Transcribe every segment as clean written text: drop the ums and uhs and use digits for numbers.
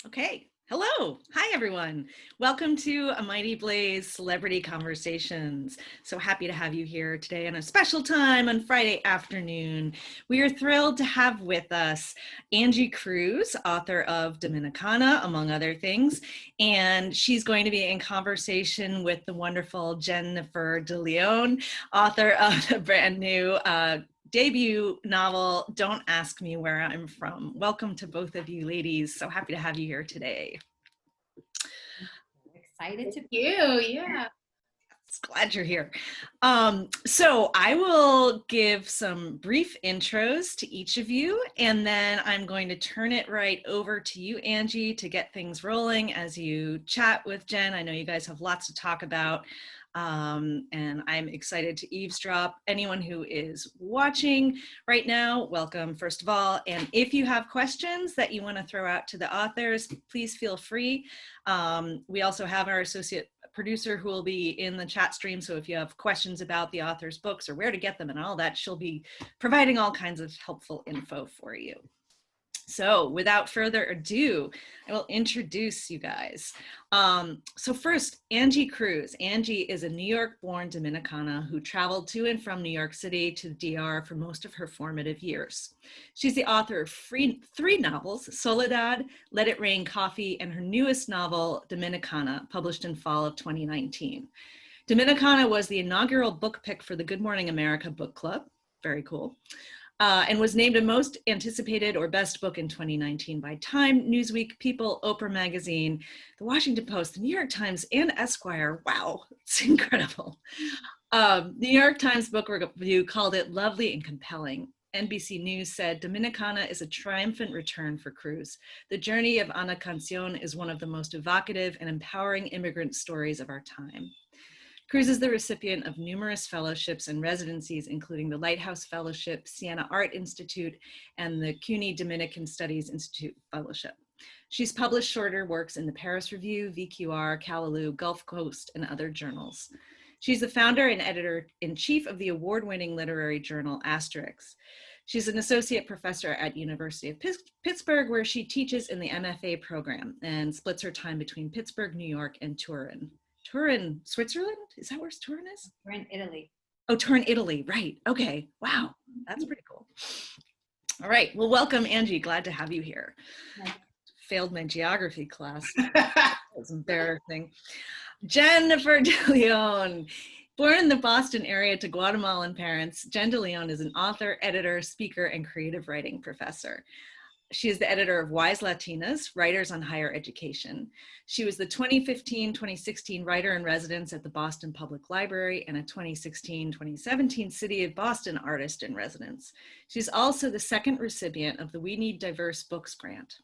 Okay. Hello. Hi, everyone. Welcome to A Mighty Blaze Celebrity Conversations. So happy to have you here today on a special time on Friday afternoon. We are thrilled to have with us Angie Cruz, author of Dominicana, among other things. And she's going to be in conversation with the wonderful Jennifer De Leon, author of the brand new debut novel, Don't Ask Me Where I'm From. Welcome to both of you ladies. So happy to have you here today. Excited to you. Yeah. Glad you're here. So I will give some brief intros to each of you, and then I'm going to turn it right over to you, Angie, to get things rolling as you chat with Jen. I know you guys have lots to talk about. And I'm excited to eavesdrop. Anyone who is watching right now, welcome, first of all. And if you have questions that you want to throw out to the authors, please feel free. We also have our associate producer who will be in the chat stream. So if you have questions about the author's books or where to get them and all that, she'll be providing all kinds of helpful info for you. So without further ado, I will introduce you guys. So first, Angie Cruz. Angie is a New York-born Dominicana who traveled to and from New York City to the DR for most of her formative years. She's the author of three novels, Soledad, Let It Rain Coffee, and her newest novel, Dominicana, published in fall of 2019. Dominicana was the inaugural book pick for the Good Morning America book club. Very cool. And was named a most anticipated or best book in 2019 by Time, Newsweek, People, Oprah Magazine, The Washington Post, The New York Times, and Esquire. Wow, it's incredible. The New York Times Book Review called it lovely and compelling. NBC News said, Dominicana is a triumphant return for Cruz. The journey of Ana Cancion is one of the most evocative and empowering immigrant stories of our time. Cruz is the recipient of numerous fellowships and residencies, including the Lighthouse Fellowship, Siena Art Institute, and the CUNY Dominican Studies Institute Fellowship. She's published shorter works in the Paris Review, VQR, Callaloo, Gulf Coast, and other journals. She's the founder and editor-in-chief of the award-winning literary journal Asterix. She's an associate professor at University of Pittsburgh, where she teaches in the MFA program and splits her time between Pittsburgh, New York, and Turin. Turin, Switzerland? Is that where Turin is? Turin, Italy. Oh, Turin, Italy, right. Okay, wow, that's pretty cool. All right, well, welcome, Angie. Glad to have you here. Failed my geography class. That was embarrassing. Jennifer De Leon. Born in the Boston area to Guatemalan parents, Jen De Leon is an author, editor, speaker, and creative writing professor. She is the editor of Wise Latinas, Writers on Higher Education. She was the 2015-2016 Writer in Residence at the Boston Public Library and a 2016-2017 City of Boston Artist in Residence. She's also the second recipient of the We Need Diverse Books grant.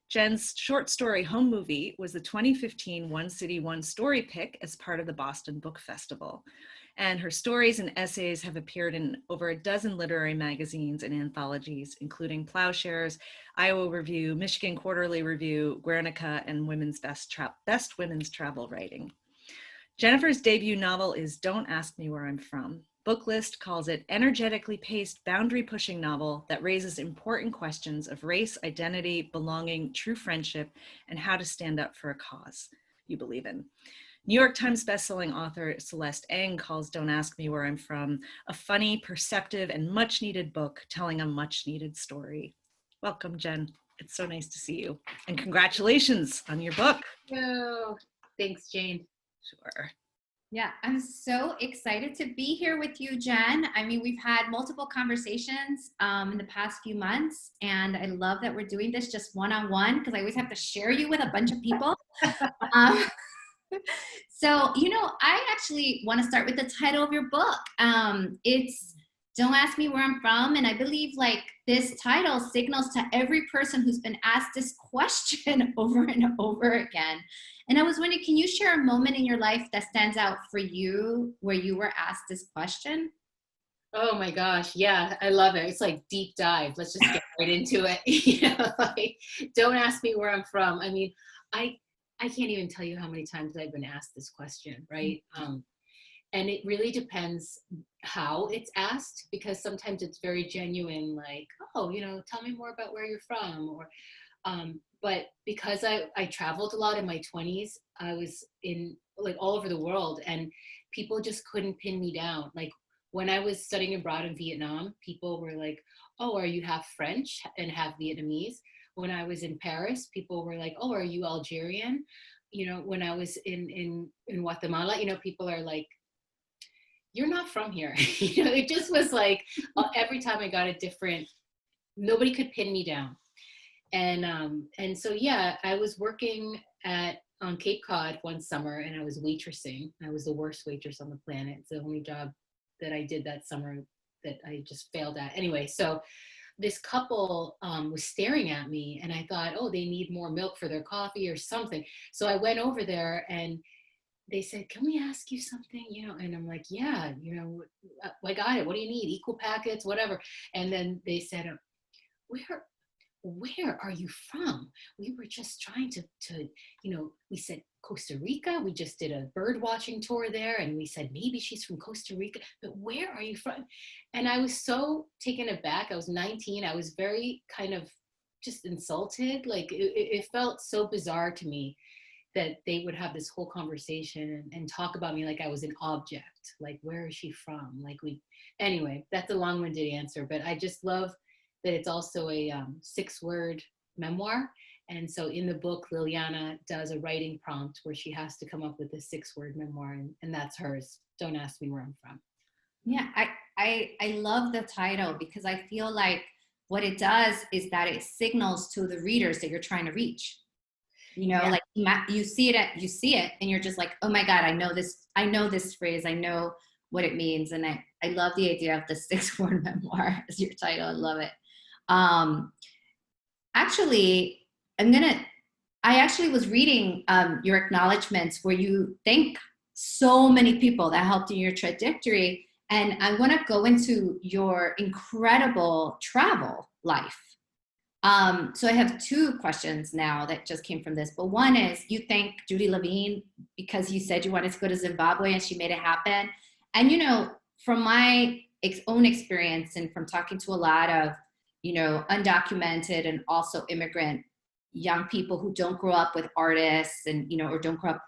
Jen's short story Home Movie was the 2015 One City, One Story pick as part of the Boston Book Festival. And her stories and essays have appeared in over a dozen literary magazines and anthologies, including Plowshares, Iowa Review, Michigan Quarterly Review, Guernica, and Best Women's Travel Writing. Jennifer's debut novel is Don't Ask Me Where I'm From. Booklist calls it energetically paced, boundary-pushing novel that raises important questions of race, identity, belonging, true friendship, and how to stand up for a cause you believe in. New York Times bestselling author Celeste Ng calls Don't Ask Me Where I'm From a funny, perceptive, and much-needed book telling a much-needed story. Welcome, Jen. It's so nice to see you. And congratulations on your book. Oh, thanks, Jane. Sure. Yeah, I'm so excited to be here with you, Jen. I mean, we've had multiple conversations in the past few months, and I love that we're doing this just one-on-one because I always have to share you with a bunch of people. So, I actually want to start with the title of your book. It's Don't Ask Me Where I'm From. And I believe this title signals to every person who's been asked this question over and over again. And I was wondering, can you share a moment in your life that stands out for you where you were asked this question? Oh my gosh, yeah, I love it. It's like deep dive. Let's just get right into it. Don't ask me where I'm from. I mean, I can't even tell you how many times I've been asked this question, right? And it really depends how it's asked, because sometimes it's very genuine, like, oh, tell me more about where you're from. Or But because I traveled a lot in my 20s, I was in like all over the world, and people just couldn't pin me down. Like when I was studying abroad in Vietnam, people were like, oh, are you half French and half Vietnamese? When I was in Paris, people were like, oh, are you Algerian? You know, when I was in Guatemala, you know, people are like, you're not from here. You know, it just was like every time I got a different, nobody could pin me down. And so yeah, I was working on Cape Cod one summer, and I was waitressing. I was the worst waitress on the planet. It's the only job that I did that summer that I just failed at. Anyway, so this couple was staring at me, and I thought, oh, they need more milk for their coffee or something. So I went over there, and they said, can we ask you something? You know, and I'm like, yeah, you know, I got it. What do you need? Equal packets, whatever. And then they said, where are you from? We were just trying to, you know, we said Costa Rica. We just did a bird watching tour there. And we said, maybe she's from Costa Rica, but where are you from? And I was so taken aback. I was 19. I was very kind of just insulted. Like it felt so bizarre to me that they would have this whole conversation and talk about me like I was an object. Like, where is she from? Like anyway, that's a long-winded answer, but I just love that it's also a 6-word memoir. And so in the book, Liliana does a writing prompt where she has to come up with a 6-word memoir, and that's hers. Don't ask me where I'm from. Yeah, I love the title because I feel like what it does is that it signals to the readers that you're trying to reach. You know, Yeah. like you see it and you're just like, oh my God, I know this phrase. I know what it means. And I love the idea of the 6-word memoir as your title. I love it. Actually, I actually was reading your acknowledgments where you thank so many people that helped in your trajectory. And I want to go into your incredible travel life. So I have 2 questions now that just came from this, but one is you thank Judy Levine because you said you wanted to go to Zimbabwe and she made it happen. And, you know, from my own experience and from talking to a lot of, you know, undocumented and also immigrant young people who don't grow up with artists and, you know, or don't grow up,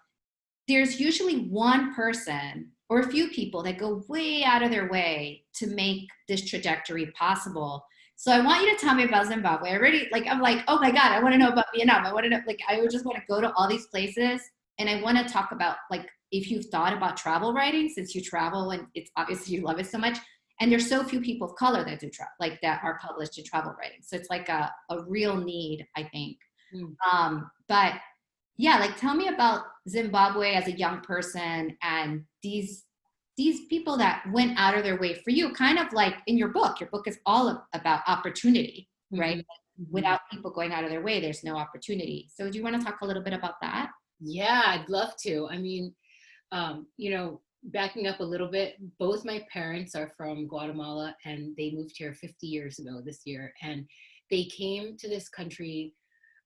there's usually one person or a few people that go way out of their way to make this trajectory possible. So I want you to tell me about Zimbabwe. I'm like, oh my God, I want to know about Vietnam. I want to know, like, I would just want to go to all these places. And I want to talk about, like, if you've thought about travel writing, since you travel and it's obviously you love it so much. And there's so few people of color that do like that are published in travel writing. So it's like a real need, I think. But yeah, like tell me about Zimbabwe as a young person and these people that went out of their way for you, kind of like in your book. Your book is all about opportunity, right? Mm-hmm. Without people going out of their way, there's no opportunity. So do you want to talk a little bit about that? Yeah, I'd love to. I mean, you know, backing up a little bit, both my parents are from Guatemala and they moved here 50 years ago this year. And they came to this country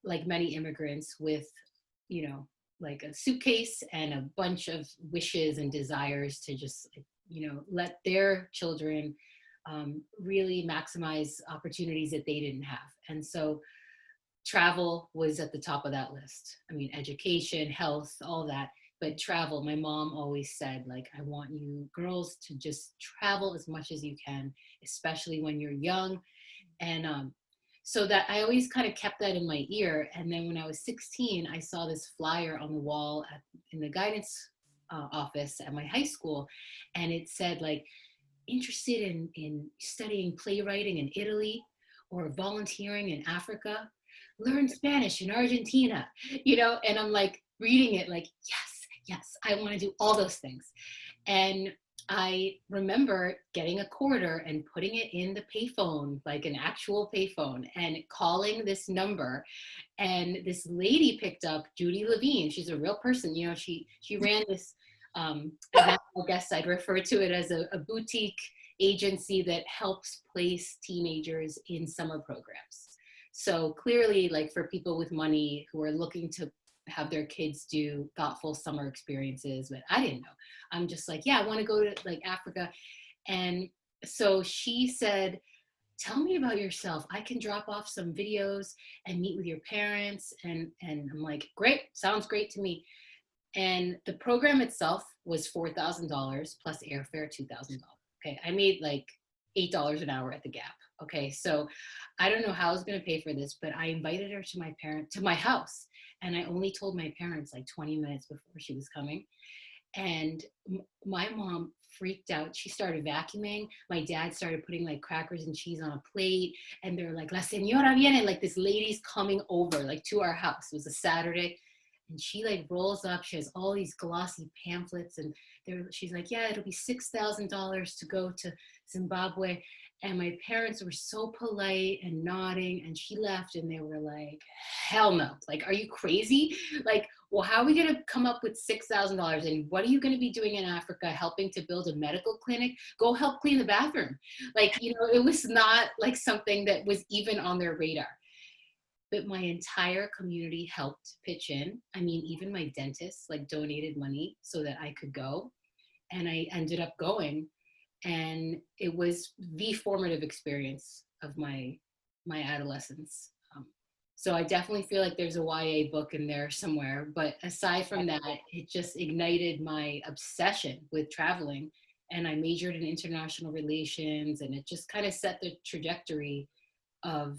like many immigrants with, you know, like a suitcase and a bunch of wishes and desires to just, you know, let their children really maximize opportunities that they didn't have. And so travel was at the top of that list. I mean, education, health, all that. But travel, my mom always said, like, I want you girls to just travel as much as you can, especially when you're young. And so that I always kind of kept that in my ear. And then when I was 16, I saw this flyer on the wall in the guidance office at my high school. And it said, like, interested in studying playwriting in Italy or volunteering in Africa, learn Spanish in Argentina, you know? And I'm like reading it like, yes, I want to do all those things. And I remember getting a quarter and putting it in the payphone, like an actual payphone, and calling this number. And this lady picked up, Judy Levine. She's a real person. You know, she ran this, I guess I'd refer to it as a boutique agency that helps place teenagers in summer programs. So clearly, like for people with money who are looking to have their kids do thoughtful summer experiences, but I didn't know. I'm just like, yeah, I want to go to like Africa. And so she said tell me about yourself. I can drop off some videos and meet with your parents. And I'm like, great, sounds great to me. And the program itself was $4,000 plus airfare, $2,000. Okay, I made like $8 an hour at the Gap. Okay, so I don't know how I was going to pay for this, but I invited her to my house, and I only told my parents like 20 minutes before she was coming. And my mom freaked out. She started vacuuming. My dad started putting like crackers and cheese on a plate, and they're like, "La señora viene," like this lady's coming over like to our house. It was a Saturday. And she like rolls up, she has all these glossy pamphlets, and she's like, yeah, it'll be $6,000 to go to Zimbabwe. And my parents were so polite and nodding, and she left, and they were like, hell no. Like, are you crazy? Like, well, how are we gonna come up with $6,000? And what are you gonna be doing in Africa, helping to build a medical clinic? Go help clean the bathroom. Like, you know, it was not like something that was even on their radar. But my entire community helped pitch in. I mean, even my dentist like donated money so that I could go. And I ended up going. And it was the formative experience of my adolescence. So I definitely feel like there's a YA book in there somewhere. But aside from that, it just ignited my obsession with traveling. And I majored in international relations, and it just kind of set the trajectory of,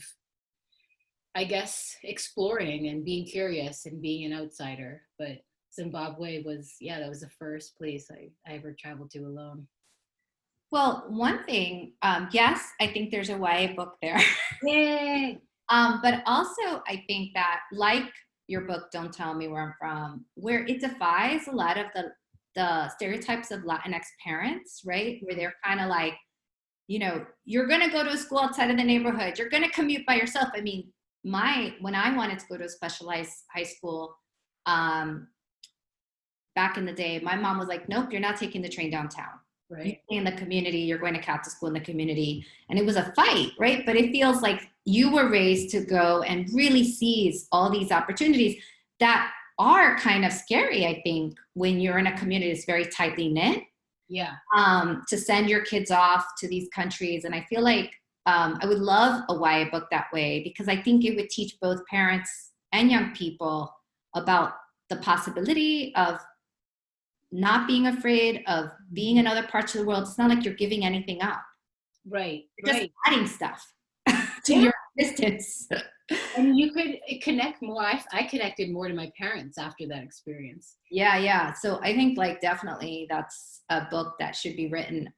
I guess, exploring and being curious and being an outsider. But Zimbabwe was, yeah, that was the first place I ever traveled to alone. Well, one thing, yes, I think there's a YA book there. Yay! But also I think that, like your book, Don't Tell Me Where I'm From, where it defies a lot of the stereotypes of Latinx parents, right? Where they're kind of like, you know, you're going to go to a school outside of the neighborhood. You're going to commute by yourself. I mean, when I wanted to go to a specialized high school, back in the day, my mom was like, nope, you're not taking the train downtown. Right. You stay in the community, you're going to Catholic school in the community. And it was a fight, right? But it feels like you were raised to go and really seize all these opportunities that are kind of scary, I think, when you're in a community that's very tightly knit. Yeah. To send your kids off to these countries. And I feel like I would love a YA book that way, because I think it would teach both parents and young people about the possibility of not being afraid of being in other parts of the world. It's not like you're giving anything up. Right. You're just adding stuff to your existence. And you could connect more. I connected more to my parents after that experience. Yeah. So I think like definitely that's a book that should be written.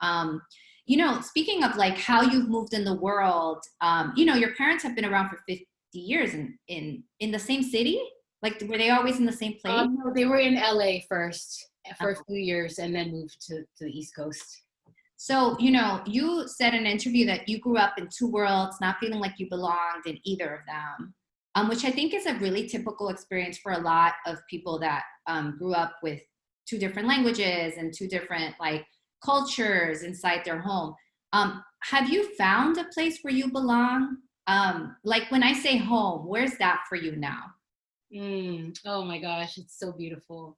You know, speaking of like how you've moved in the world, you know, your parents have been around for 50 years in the same city? Like, were they always in the same place? No, they were in LA first for a few years, and then moved to the East Coast. So, you know, you said in an interview that you grew up in two worlds, not feeling like you belonged in either of them, which I think is a really typical experience for a lot of people that grew up with two different languages and two different like cultures inside their home. Have you found a place where you belong? Like when I say home, where's that for you now? Oh my gosh, it's so beautiful.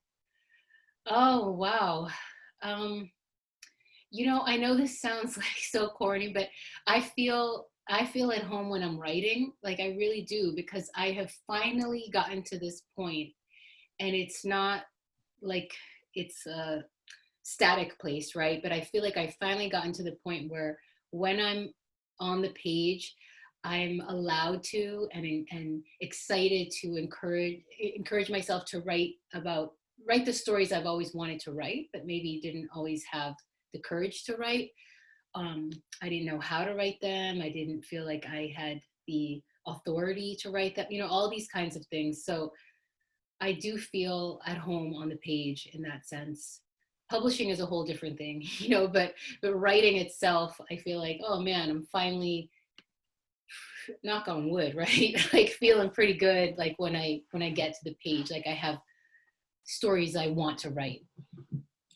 Oh, wow. You know, I know this sounds like so corny, but I feel at home when I'm writing. Like, I really do, because I have finally gotten to this point, and it's not like it's a static place, right? But I feel like I finally gotten to the point where when I'm on the page, I'm allowed to and excited to encourage myself to write the stories I've always wanted to write, but maybe didn't always have the courage to write. I didn't know how to write them. I didn't feel like I had the authority to write them, you know, all these kinds of things. So I do feel at home on the page in that sense. Publishing is a whole different thing, you know, but writing itself, I feel like, oh man, I'm finally, knock on wood, right? Like feeling pretty good. Like when I get to the page, like I have stories I want to write.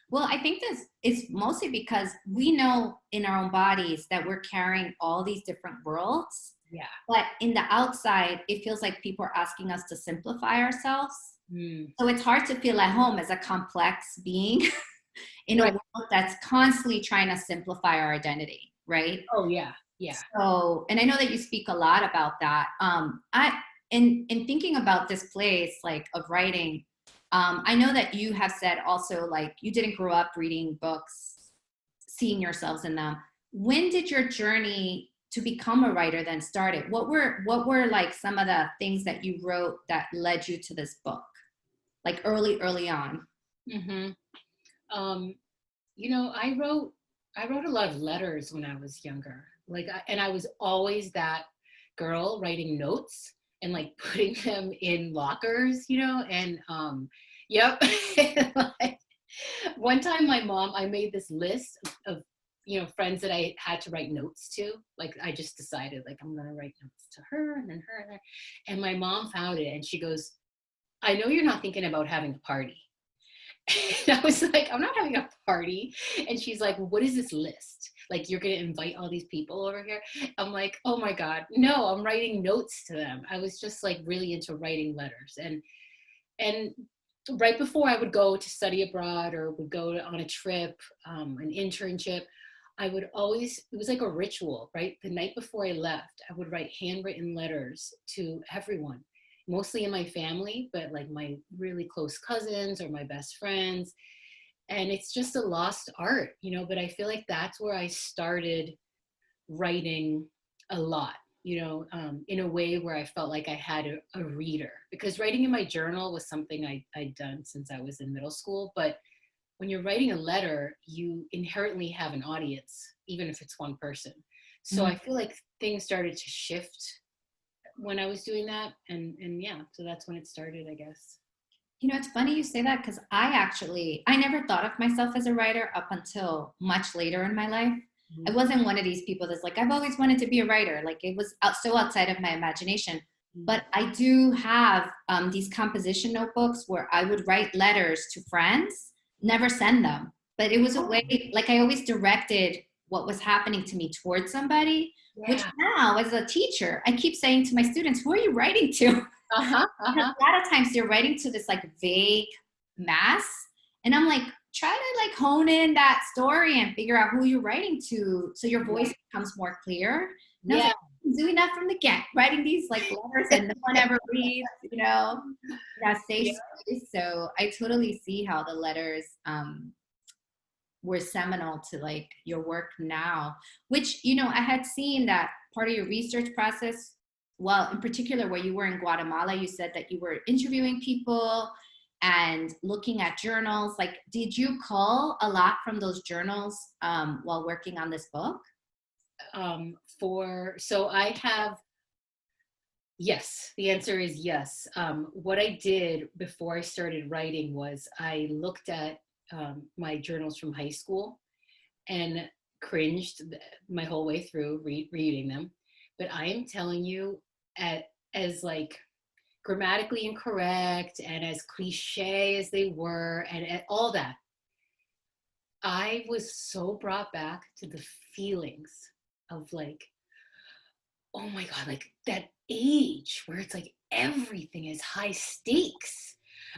Well, I think this is mostly because we know in our own bodies that we're carrying all these different worlds. Yeah. But in the outside, it feels like people are asking us to simplify ourselves. So it's hard to feel at home as a complex being in a world that's constantly trying to simplify our identity, right? Oh, yeah. Yeah. So, and I know that you speak a lot about that. In thinking about this place, like, of writing, I know that you have said also, like, you didn't grow up reading books, seeing yourselves in them. When did your journey to become a writer then started? What were like some of the things that you wrote that led you to this book, like early on? Mm-hmm. You know, I wrote a lot of letters when I was younger. Like, and I was always that girl writing notes and like putting them in lockers, you know, and yep. Like, one time I made this list of, you know, friends that I had to write notes to. Like, I just decided, like, I'm gonna write notes to her and then her and her. And my mom found it and she goes, I know you're not thinking about having a party. And I was like, I'm not having a party. And she's like, what is this list? Like, you're going to invite all these people over here? I'm like, oh my God, no, I'm writing notes to them. I was just like really into writing letters. And right before I would go to study abroad or would go on a trip, an internship, I would always, it was like a ritual, right? The night before I left, I would write handwritten letters to everyone, mostly in my family, but like my really close cousins or my best friends. And it's just a lost art, you know, but I feel like that's where I started writing a lot, you know, in a way where I felt like I had a reader, because writing in my journal was something I'd done since I was in middle school. But when you're writing a letter, you inherently have an audience, even if it's one person. So I feel like things started to shift when I was doing that. And yeah, so that's when it started, I guess. You know, it's funny you say that, because I never thought of myself as a writer up until much later in my life. Mm-hmm. I wasn't one of these people that's like, I've always wanted to be a writer. Like, it was so outside of my imagination. Mm-hmm. But I do have these composition notebooks where I would write letters to friends, never send them. But it was a way, like, I always directed what was happening to me towards somebody, which now, as a teacher, I keep saying to my students, who are you writing to? Uh-huh. A lot of times they're writing to this like vague mass. And I'm like, try to like hone in that story and figure out who you're writing to so your voice becomes more clear. And I was like, I'm doing that from the get, writing these like letters and no one ever reads, you know, that safe space. So I totally see how the letters were seminal to like your work now, which, you know, I had seen that part of your research process. Well, in particular, where you were in Guatemala, you said that you were interviewing people and looking at journals. Like, did you cull a lot from those journals while working on this book? Yes, the answer is yes. What I did before I started writing was I looked at my journals from high school and cringed my whole way through reading them. But I am telling you, as like grammatically incorrect and as cliche as they were and all that, I was so brought back to the feelings of like, oh my God, like that age where it's like everything is high stakes.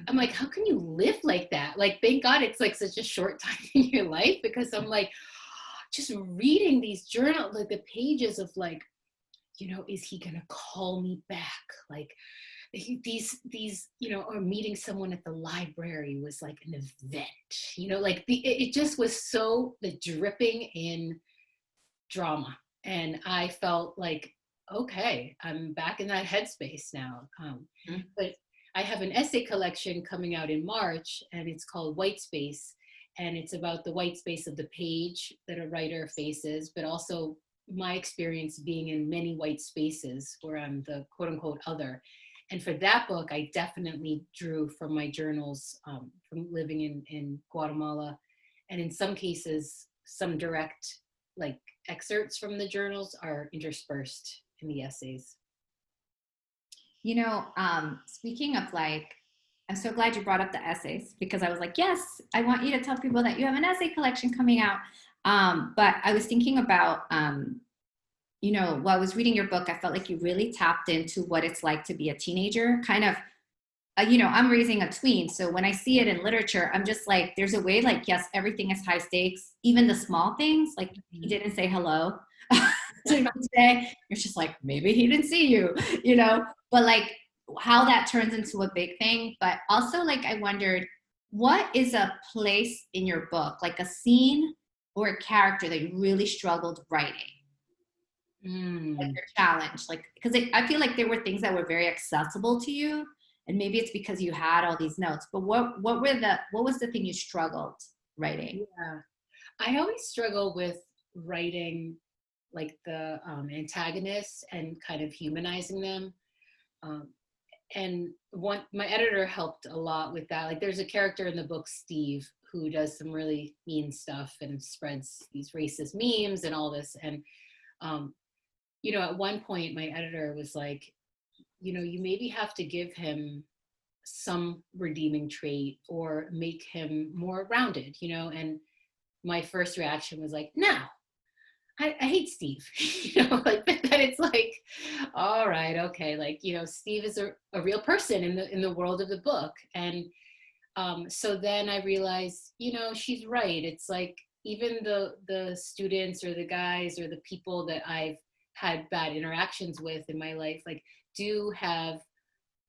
I'm like, how can you live like that? Like, thank God it's like such a short time in your life, because I'm like, just reading these journal, like the pages of like, you know, is he gonna call me back? Like these, you know, or meeting someone at the library was like an event, you know, like it just was so the dripping in drama. And I felt like, okay, I'm back in that headspace now. But I have an essay collection coming out in March, and it's called White Space. And it's about the white space of the page that a writer faces, but also my experience being in many white spaces where I'm the quote unquote other. And for that book, I definitely drew from my journals from living in Guatemala. And in some cases, some direct like excerpts from the journals are interspersed in the essays. You know, speaking of like, I'm so glad you brought up the essays, because I was like, yes, I want you to tell people that you have an essay collection coming out. But I was thinking about, you know, while I was reading your book, I felt like you really tapped into what it's like to be a teenager. Kind of, you know, I'm raising a tween. So when I see it in literature, I'm just like, there's a way like, yes, everything is high stakes, even the small things. Like, he didn't say hello. to say, you're just like, maybe he didn't see you, you know, but like how that turns into a big thing. But also like, I wondered, what is a place in your book, like a scene or a character that you really struggled writing? Like your challenge, like, because I feel like there were things that were very accessible to you, and maybe it's because you had all these notes, but what was the thing you struggled writing? Yeah. I always struggle with writing like the antagonists and kind of humanizing them. Um, and my editor helped a lot with that. Like there's a character in the book, Steve, who does some really mean stuff and spreads these racist memes and all this. And, you know, at one point my editor was like, you know, you maybe have to give him some redeeming trait or make him more rounded, you know? And my first reaction was like, no, I hate Steve, you know, like, but then it's like, all right, okay. Like, you know, Steve is a real person in the world of the book. And so then I realized, you know, she's right. It's like, even the students or the guys or the people that I've had bad interactions with in my life, like do have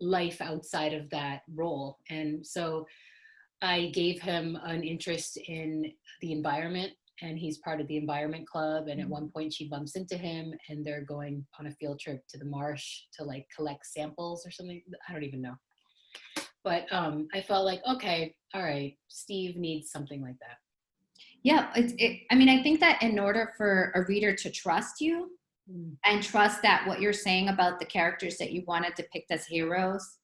life outside of that role. And so I gave him an interest in the environment, and he's part of the environment club. And at one point she bumps into him and they're going on a field trip to the marsh to like collect samples or something. I don't even know. But I felt like, okay, all right, Steve needs something like that. Yeah, I mean, I think that in order for a reader to trust you and trust that what you're saying about the characters that you want to depict as heroes,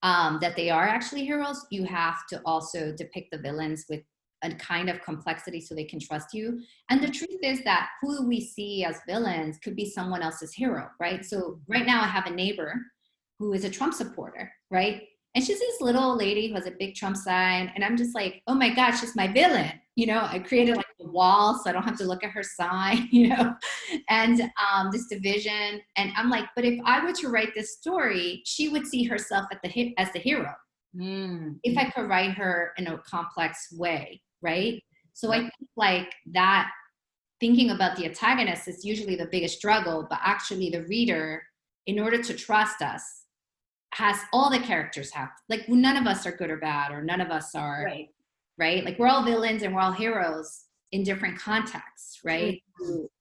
that they are actually heroes, you have to also depict the villains with a kind of complexity so they can trust you. And the truth is that who we see as villains could be someone else's hero, right? So right now I have a neighbor who is a Trump supporter, right? And she's this little lady who has a big Trump sign. And I'm just like, oh my gosh, she's my villain. You know, I created like a wall so I don't have to look at her sign, you know, and this division. And I'm like, but if I were to write this story, she would see herself as the hero. If I could write her in a complex way, right? So I think like that, thinking about the antagonist is usually the biggest struggle, but actually the reader, in order to trust us, has all the characters have, like none of us are good or bad, or none of us are right, like we're all villains and we're all heroes in different contexts, right?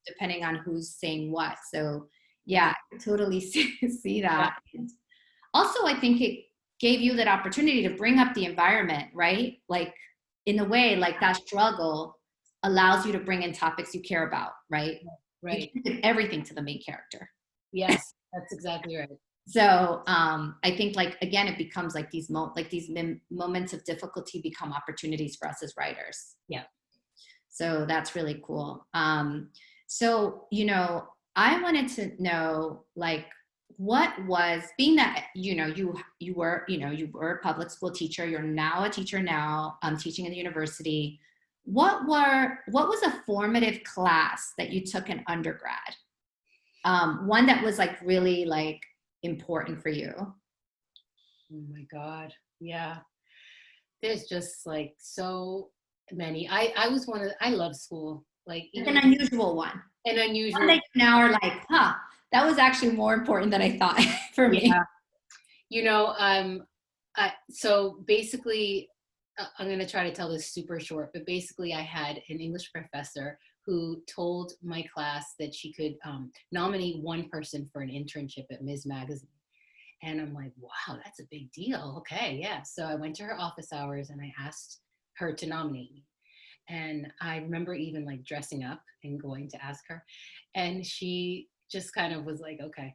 Depending on who's saying what. So yeah, I totally see that. Also, I think it gave you that opportunity to bring up the environment, right? Like in a way, like that struggle allows you to bring in topics you care about, right? You can give everything to the main character. Yes, that's exactly right. So I think like, again, it becomes like these moments of difficulty become opportunities for us as writers. Yeah. So that's really cool. So, you know, I wanted to know like, what was, being that, you know, you were a public school teacher, you're now a teacher now, teaching in the university. What was a formative class that you took in undergrad? One that was like really like important for you? Oh my God. Yeah. There's just like so many. I was I love school. Like an unusual one. An unusual one that you now are like, huh, that was actually more important than I thought for me. You know, so basically, I'm going to try to tell this super short, but basically I had an English professor who told my class that she could nominate one person for an internship at Ms. Magazine. And I'm like, wow, that's a big deal. Okay, yeah. So I went to her office hours and I asked her to nominate me. And I remember even like dressing up and going to ask her. And she just kind of was like, okay.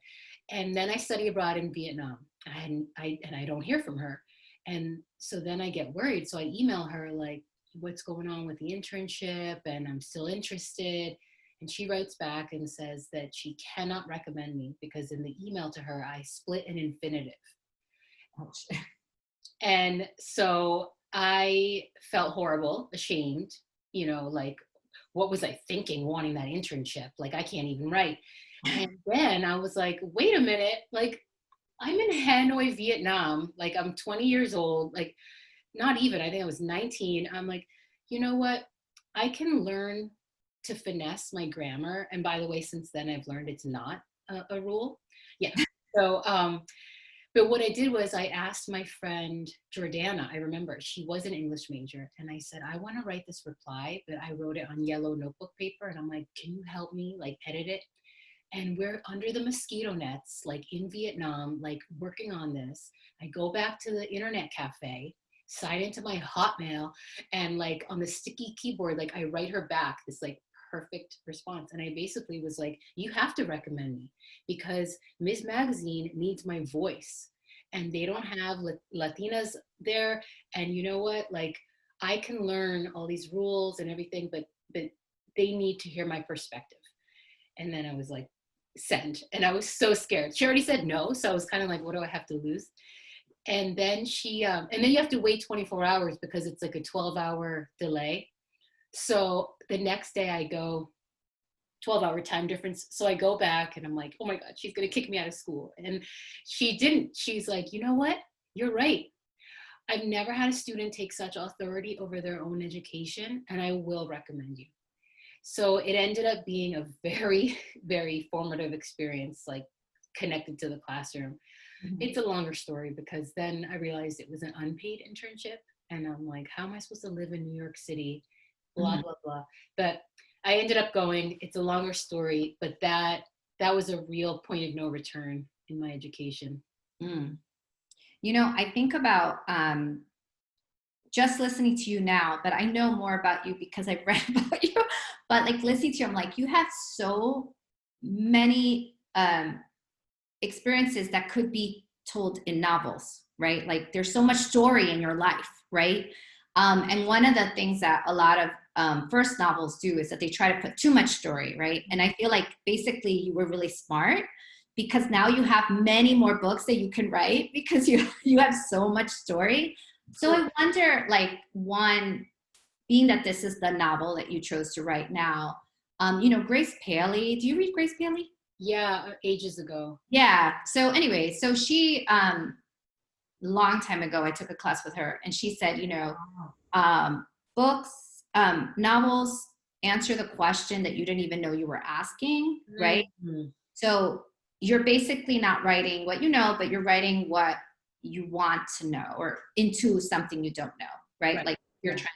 And then I study abroad in Vietnam, and I don't hear from her. And so then I get worried. So I email her like, what's going on with the internship? And I'm still interested. And she writes back and says that she cannot recommend me because in the email to her, I split an infinitive. Oh, and so I felt horrible, ashamed, you know, like, what was I thinking wanting that internship? Like, I can't even write. And then I was like, wait a minute, like, I'm in Hanoi, Vietnam. Like, I'm 20 years old. Like, not even, I think I was 19. I'm like, you know what? I can learn to finesse my grammar. And by the way, since then I've learned it's not a rule. Yeah. So, but what I did was I asked my friend Jordana, I remember she was an English major, and I said, I want to write this reply, but I wrote it on yellow notebook paper. And I'm like, can you help me like edit it? And we're under the mosquito nets, like in Vietnam, like working on this. I go back to the internet cafe, sign into my Hotmail, and like on the sticky keyboard, like I write her back this like perfect response. And I basically was like, you have to recommend me because Ms. Magazine needs my voice and they don't have Latinas there. And you know what, like I can learn all these rules and everything, but they need to hear my perspective. And then I was like, send. And I was so scared. She already said no. So I was kind of like, what do I have to lose? And then she, and then you have to wait 24 hours because it's like a 12-hour delay. So the next day I go, 12-hour time difference. So I go back and I'm like, oh my God, she's going to kick me out of school. And she didn't. She's like, you know what? You're right. I've never had a student take such authority over their own education, and I will recommend you. So it ended up being a very, very formative experience, like connected to the classroom. Mm-hmm. It's a longer story because then I realized it was an unpaid internship. And I'm like, how am I supposed to live in New York City? Blah, mm-hmm. blah, blah. But I ended up going. It's a longer story, but that was a real point of no return in my education. Mm. You know, I think about just listening to you now, but I know more about you because I've read about you. But like listening to you, I'm like, you have so many experiences that could be told in novels, right? Like there's so much story in your life, right? And one of the things that a lot of first novels do is that they try to put too much story, right? And I feel like basically you were really smart because now you have many more books that you can write because you have so much story. So I wonder, like, one, being that this is the novel that you chose to write now, you know, Grace Paley, do you read Grace Paley? Yeah, ages ago. Yeah. So anyway, so she, long time ago, I took a class with her and she said, you know, books, novels answer the question that you didn't even know you were asking, right? Mm-hmm. So you're basically not writing what you know, but you're writing what you want to know or into something you don't know, right? Like you're trying.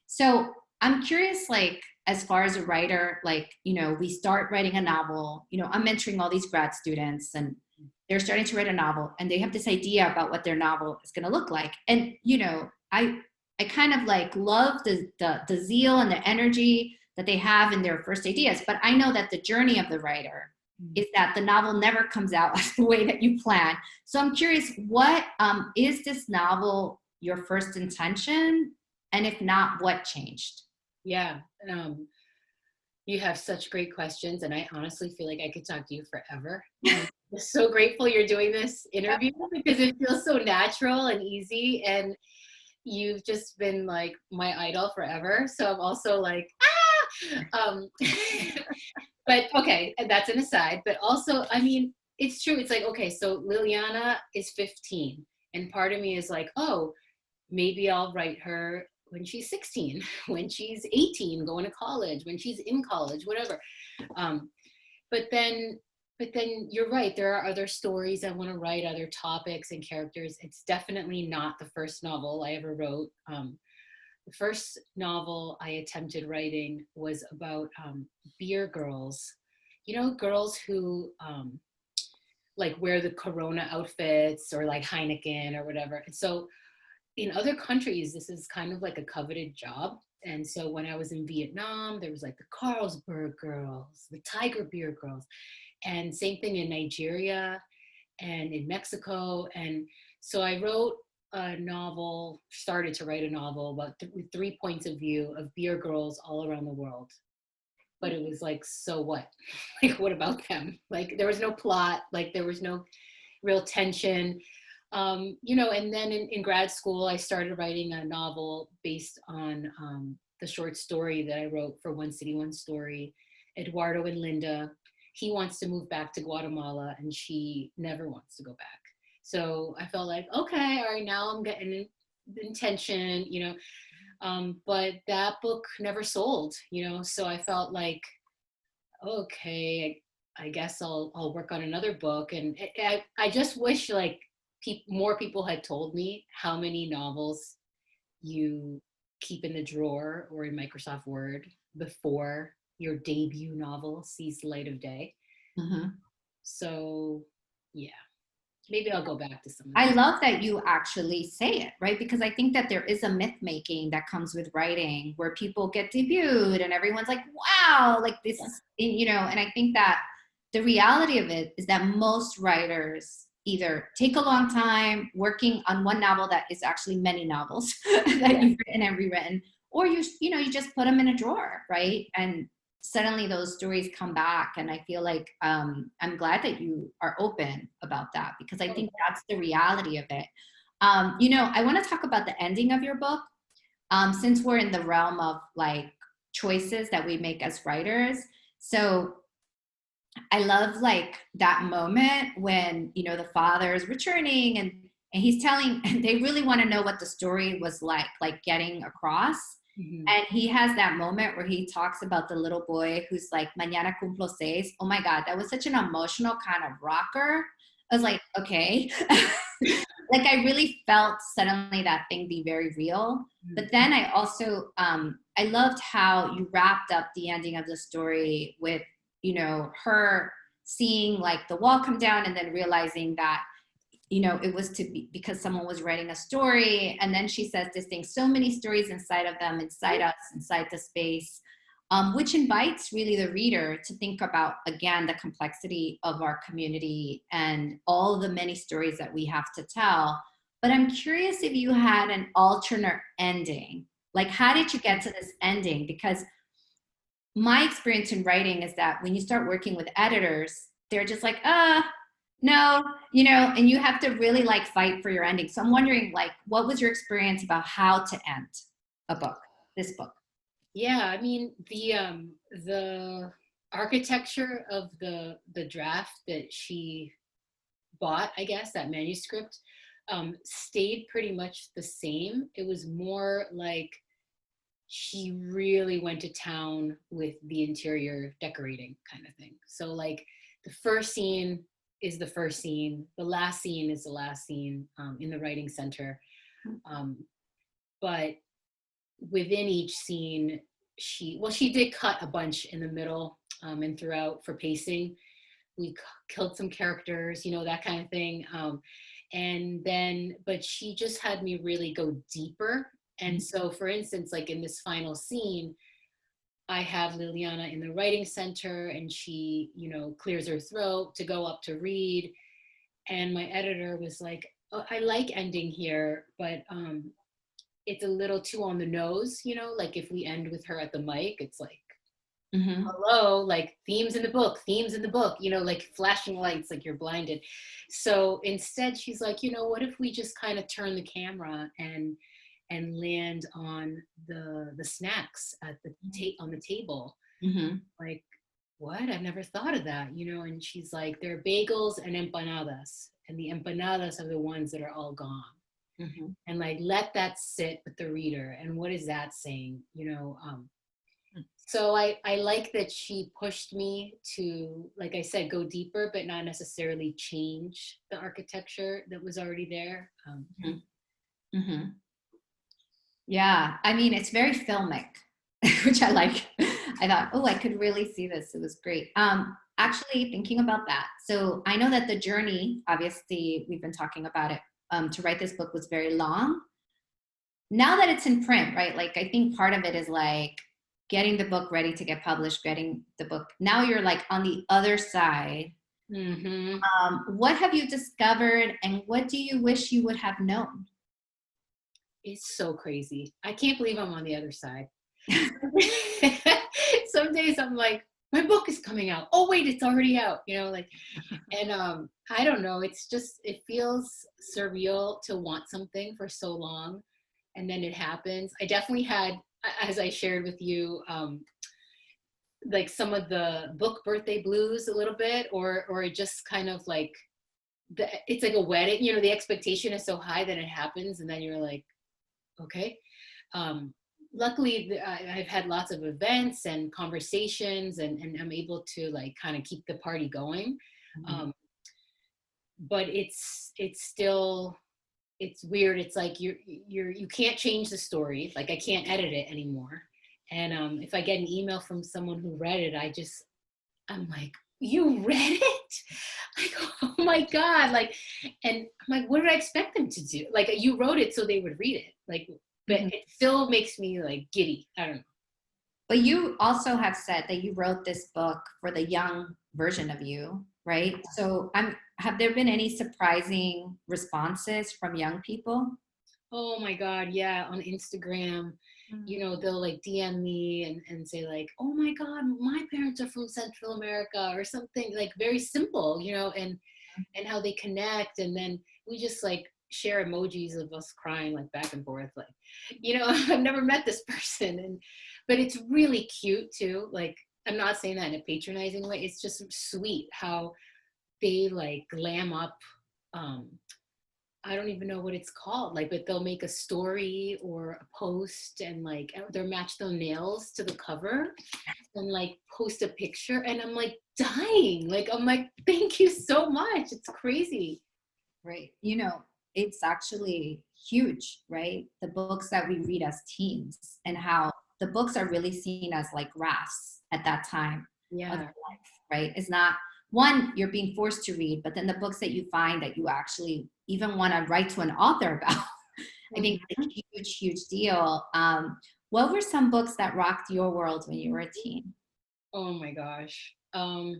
So I'm curious, like, as far as a writer, like, you know, we start writing a novel, you know, I'm mentoring all these grad students and they're starting to write a novel and they have this idea about what their novel is going to look like. And, you know, I kind of like love the zeal and the energy that they have in their first ideas, but I know that the journey of the writer is that the novel never comes out the way that you plan. So I'm curious, what is this novel your first intention? And if not, what changed? Yeah, you have such great questions. And I honestly feel like I could talk to you forever. I'm so grateful you're doing this interview because it feels so natural and easy. And you've just been like my idol forever. So I'm also like, but okay, and that's an aside. But also, I mean, it's true. It's like, okay, so Liliana is 15. And part of me is like, oh, maybe I'll write her when she's 16, when she's 18, going to college, when she's in college, whatever. But then you're right. There are other stories I want to write, other topics and characters. It's definitely not the first novel I ever wrote. The first novel I attempted writing was about beer girls. You know, girls who like wear the Corona outfits or like Heineken or whatever. And so in other countries, this is kind of like a coveted job. And so when I was in Vietnam, there was like the Carlsberg girls, the Tiger beer girls, and same thing in Nigeria and in Mexico. And so I wrote a novel, started to write a novel about three points of view of beer girls all around the world. But it was like, so what? Like, what about them? Like, there was no plot, like there was no real tension. You know, and then in grad school, I started writing a novel based on the short story that I wrote for One City, One Story, Eduardo and Linda. He wants to move back to Guatemala and she never wants to go back. So I felt like, okay, all right, now I'm getting intention, you know. But that book never sold, so I felt like, okay, I guess I'll work on another book. And I just wish like more people had told me how many novels you keep in the drawer or in Microsoft Word before your debut novel sees the light of day. Mhm. So yeah, maybe I'll go back to some of I that. love that you actually say it, right? Because I think that there is a myth making that comes with writing where people get debuted and everyone's like, wow, like this is, and I think that the reality of it is that most writers either take a long time working on one novel that is actually many novels that you've written and rewritten, or you just put them in a drawer, right? And suddenly those stories come back. And I feel like I'm glad that you are open about that, because I think that's the reality of it. I want to talk about the ending of your book, since we're in the realm of like choices that we make as writers. So I love like that moment when, the father is returning and he's telling, and they really want to know what the story was like getting across. Mhm. And he has that moment where he talks about the little boy who's like, mañana cumplo seis. Oh my God, that was such an emotional kind of rocker. I was like, okay. Like I really felt suddenly that thing be very real. But then I also, I loved how you wrapped up the ending of the story with, her seeing like the wall come down and then realizing that, it was to be because someone was writing a story. And then she says this thing, so many stories inside of them, inside us, inside the space, which invites really the reader to think about, again, the complexity of our community and all the many stories that we have to tell. But I'm curious if you had an alternate ending. Like, how did you get to this ending? Because my experience in writing is that when you start working with editors, they're just like, no, and you have to really like fight for your ending. So I'm wondering, like, what was your experience about how to end a book, this book? Yeah, I mean the architecture of the draft that she bought, I guess, that manuscript, stayed pretty much the same. It was more like she really went to town with the interior decorating kind of thing. So like the first scene is the first scene, the last scene is the last scene, in the writing center. But within each scene, she did cut a bunch in the middle, and throughout for pacing. We killed some characters, that kind of thing. And then, but she just had me really go deeper. And so, for instance, like in this final scene, I have Liliana in the writing center and she, clears her throat to go up to read. And my editor was like, oh, I like ending here, but it's a little too on the nose, like if we end with her at the mic, it's like, hello, like themes in the book, like flashing lights, like you're blinded. So instead she's like, what if we just kind of turn the camera and land on the snacks at the on the table. Like, what? I've never thought of that, and she's like, there are bagels and empanadas, and the empanadas are the ones that are all gone. And like, let that sit with the reader, and what is that saying, so I like that she pushed me to, like I said, go deeper, but not necessarily change the architecture that was already there. Yeah, I mean, it's very filmic, which I like. I thought, oh, I could really see this. It was great. Actually, thinking about that. So I know that the journey, obviously, we've been talking about it, to write this book was very long. Now that it's in print, right? Like, I think part of it is like getting the book ready to get published, getting the book. Now you're like on the other side. What have you discovered and what do you wish you would have known? It's so crazy. I can't believe I'm on the other side. Some days I'm like, my book is coming out. Oh wait, it's already out. And I don't know. It's just, it feels surreal to want something for so long, and then it happens. I definitely had, as I shared with you, like some of the book birthday blues a little bit, or it just kind of like, it's like a wedding. The expectation is so high that it happens, and then you're like, okay. luckily I've had lots of events and conversations, and I'm able to like kind of keep the party going. But it's still, it's weird. It's like you can't change the story. Like I can't edit it anymore. And if I get an email from someone who read it, I'm like, you read it? Like, oh my God. Like, and I'm like, what did I expect them to do? Like, you wrote it so they would read it. Like, but it still makes me like giddy. I don't know. But you also have said that you wrote this book for the young version of you, right? So have there been any surprising responses from young people? Oh my God, yeah, on Instagram, they'll like DM me and say like, oh my God, my parents are from Central America or something, like very simple, and how they connect. And then we just like share emojis of us crying like back and forth, like, I've never met this person. But it's really cute too. Like, I'm not saying that in a patronizing way. It's just sweet how they like glam up, I don't even know what it's called, like, but they'll make a story or a post and like they'll match their nails to the cover and like post a picture, and I'm like dying. Like, I'm like, thank you so much. It's crazy. Right. It's actually huge, right? The books that we read as teens, and how the books are really seen as like rafts at that time of your life, right? It's not one you're being forced to read, but then the books that you find that you actually even want to write to an author about, I think it's a huge, huge deal. What were some books that rocked your world when you were a teen? Oh my gosh. I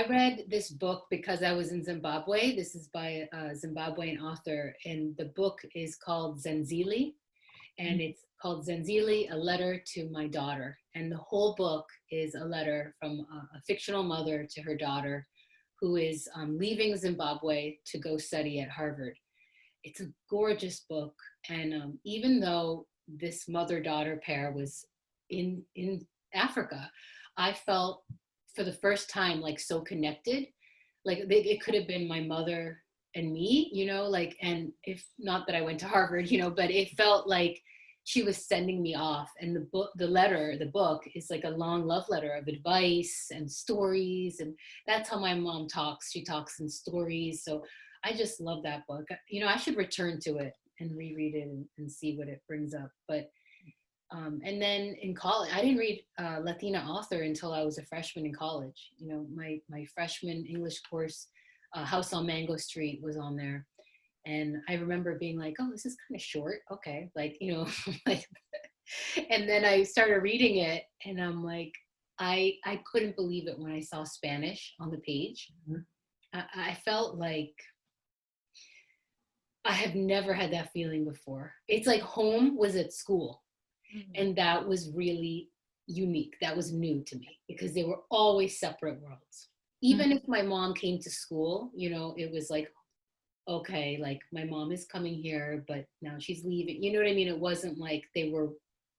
read this book because I was in Zimbabwe. This is by a Zimbabwean author, and the book is called Zenzile, and it's called Zenzile, A Letter to My Daughter. And the whole book is a letter from a fictional mother to her daughter who is leaving Zimbabwe to go study at Harvard. It's a gorgeous book. And even though this mother-daughter pair was in Africa, I felt for the first time like so connected. Like it could have been my mother and me, like, and if not that I went to Harvard, but it felt like she was sending me off. And the book is like a long love letter of advice and stories. And that's how my mom talks. She talks in stories. So I just love that book. I should return to it and reread it and see what it brings up. But and then in college, I didn't read Latina author until I was a freshman in college. My freshman English course, House on Mango Street, was on there. And I remember being like, oh, this is kind of short. Okay. Like, like, and then I started reading it and I'm like, I couldn't believe it when I saw Spanish on the page. I felt like I have never had that feeling before. It's like home was at school. And that was really unique. That was new to me because they were always separate worlds. Even if my mom came to school, it was like, okay, like my mom is coming here, but now she's leaving. You know what I mean? It wasn't like they were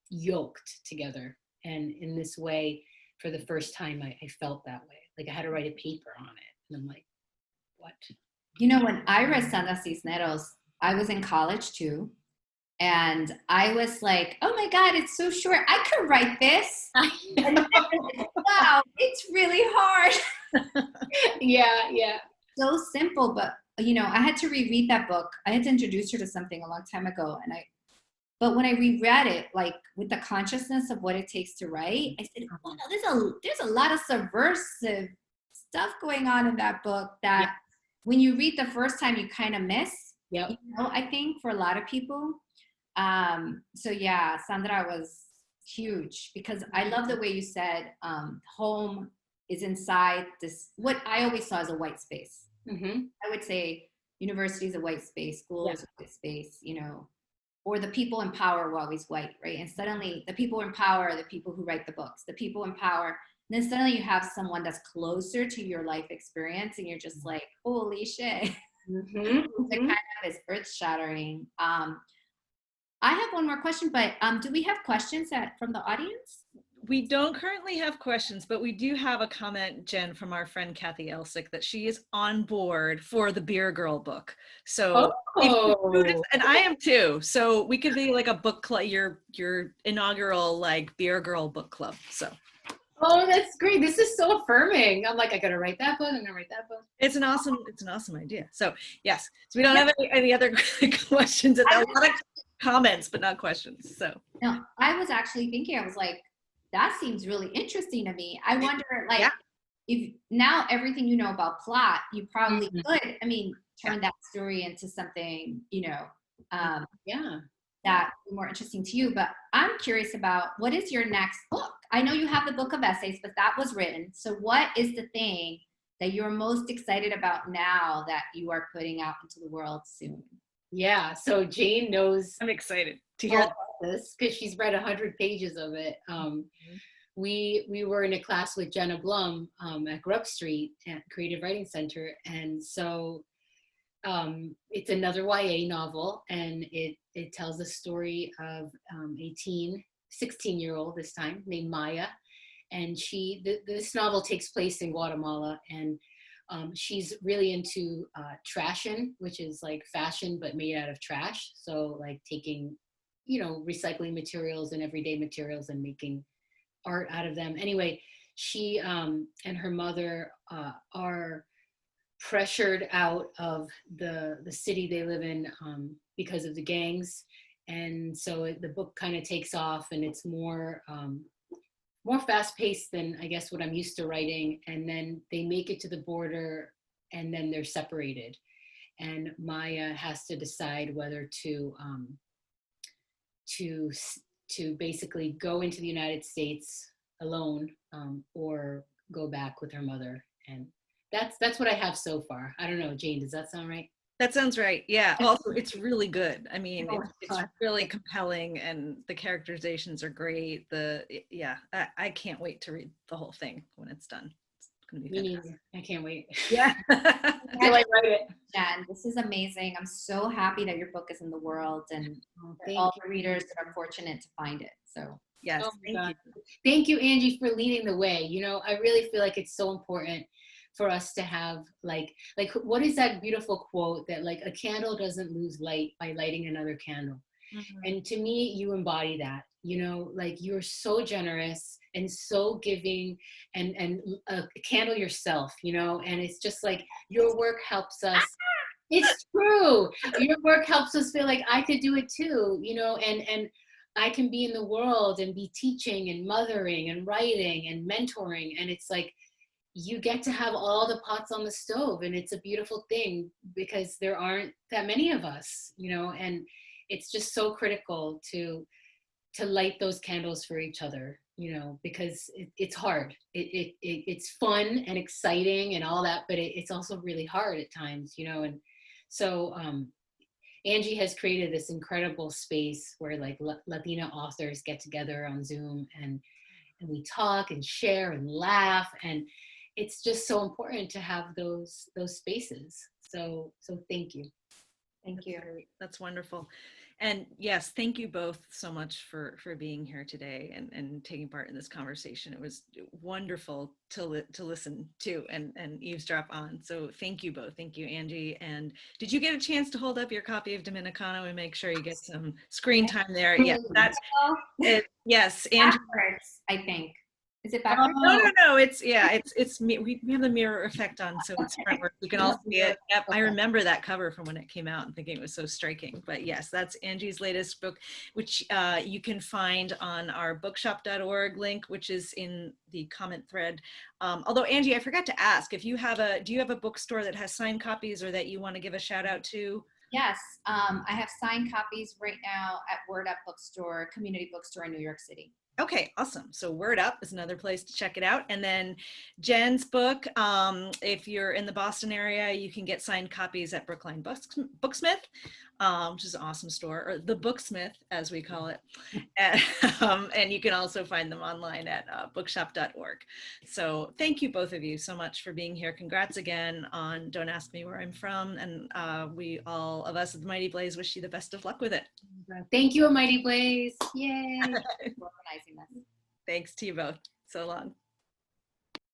yoked together. And in this way, for the first time, I felt that way. Like I had to write a paper on it. And I'm like, what? When I read Sandra Cisneros, I was in college too. And I was like, oh my God, it's so short. I could write this. And then, wow, it's really hard. Yeah. So simple, but I had to reread that book. I had to introduce her to something a long time ago. But when I reread it, like with the consciousness of what it takes to write, I said, wow, there's a lot of subversive stuff going on in that book that when you read the first time, you kind of miss. Yep. I think for a lot of people. So yeah, Sandra was huge because I love the way you said home is inside this, what I always saw as a white space. I would say university is a white space, school is a white space, or the people in power were always white, right? And suddenly the people in power are the people who write the books, the people in power. And then suddenly you have someone that's closer to your life experience and you're just like, holy shit. It kind of is earth shattering. I have one more question, but do we have questions from the audience? We don't currently have questions, but we do have a comment, Jen, from our friend Kathy Elsick, that she is on board for the Beer Girl book. So, Oh, and I am too. So we could be like a book club, your inaugural like Beer Girl book club. So. oh, that's great. This is so affirming. I'm like, I gotta write that book. I'm gonna write that book. It's an awesome idea. So yes, so we don't have any other questions. A lot of comments, but not questions. So. No, I was actually thinking, I was like, that seems really interesting to me. I wonder, like, if now everything you know about plot, you probably could, I mean, turn that story into something, you know, that more interesting to you. But I'm curious about, what is your next book? I know you have the book of essays, but that was written. So what is the thing that you're most excited about now that you are putting out into the world soon? Yeah, so Jane knows. I'm excited to hear this because she's read 100 pages of it. We were in a class with Jenna Blum at Grub Street at Creative Writing Center, and so it's another YA novel, and it tells the story of a 16-year-old this time, named Maya, and this novel takes place in Guatemala, and she's really into trashin, which is like fashion but made out of trash. So like taking, recycling materials and everyday materials and making art out of them. Anyway, she and her mother are pressured out of the city they live in because of the gangs. And so the book kind of takes off, and it's more fast-paced than I guess what I'm used to writing. And then they make it to the border, and then they're separated. And Maya has to decide whether to basically go into the United States alone or go back with her mother. And that's what I have so far. I don't know, Jane, does that sound right? That sounds right. Yeah. Also, it's really good. I mean, it's really compelling, and the characterizations are great. I can't wait to read the whole thing when it's done. It's going to be fantastic. I can't wait. Yeah. Till I write it. Jen, this is amazing. I'm so happy that your book is in the world, and all the readers that are fortunate to find it. So yes, thank you. Thank you, Angie, for leading the way. I really feel like it's so important for us to have like what is that beautiful quote that like a candle doesn't lose light by lighting another candle. And to me, you embody that. Like you're so generous and so giving, and a candle yourself, and it's just like your work helps us. It's true. Your work helps us feel like I could do it too, and I can be in the world and be teaching and mothering and writing and mentoring. And it's like, you get to have all the pots on the stove, and it's a beautiful thing because there aren't that many of us, and it's just so critical to light those candles for each other, because it's hard. It's fun and exciting and all that, but it's also really hard at times, and so Angie has created this incredible space where like Latina authors get together on Zoom and we talk and share and laugh, and it's just so important to have those spaces. So thank you. Thank you. That's wonderful. And yes, thank you both so much for being here today and taking part in this conversation. It was wonderful to listen to and eavesdrop on. So thank you both. Thank you, Angie. And did you get a chance to hold up your copy of Dominicano and make sure you get some screen time there? Yeah, that's it. Yes, Angie. Backwards, I think. Is it backwards? No. It's we have the mirror effect on, so it's frontward. You can all see it. Yep, I remember that cover from when it came out and thinking it was so striking. But yes, that's Angie's latest book, which you can find on our bookshop.org link, which is in the comment thread. Although Angie, I forgot to ask if do you have a bookstore that has signed copies or that you want to give a shout out to? Yes, I have signed copies right now at Word Up Bookstore, community bookstore in New York City. Okay, awesome. So Word Up is another place to check it out. And then Jen's book, if you're in the Boston area, you can get signed copies at Brookline Booksmith, which is an awesome store, or the Booksmith, as we call it. And you can also find them online at bookshop.org. So thank you, both of you, so much for being here. Congrats again on Don't Ask Me Where I'm From. And we all of us at the Mighty Blaze wish you the best of luck with it. Thank you, Mighty Blaze. Yay. Organizing this. Thanks to you both. So long.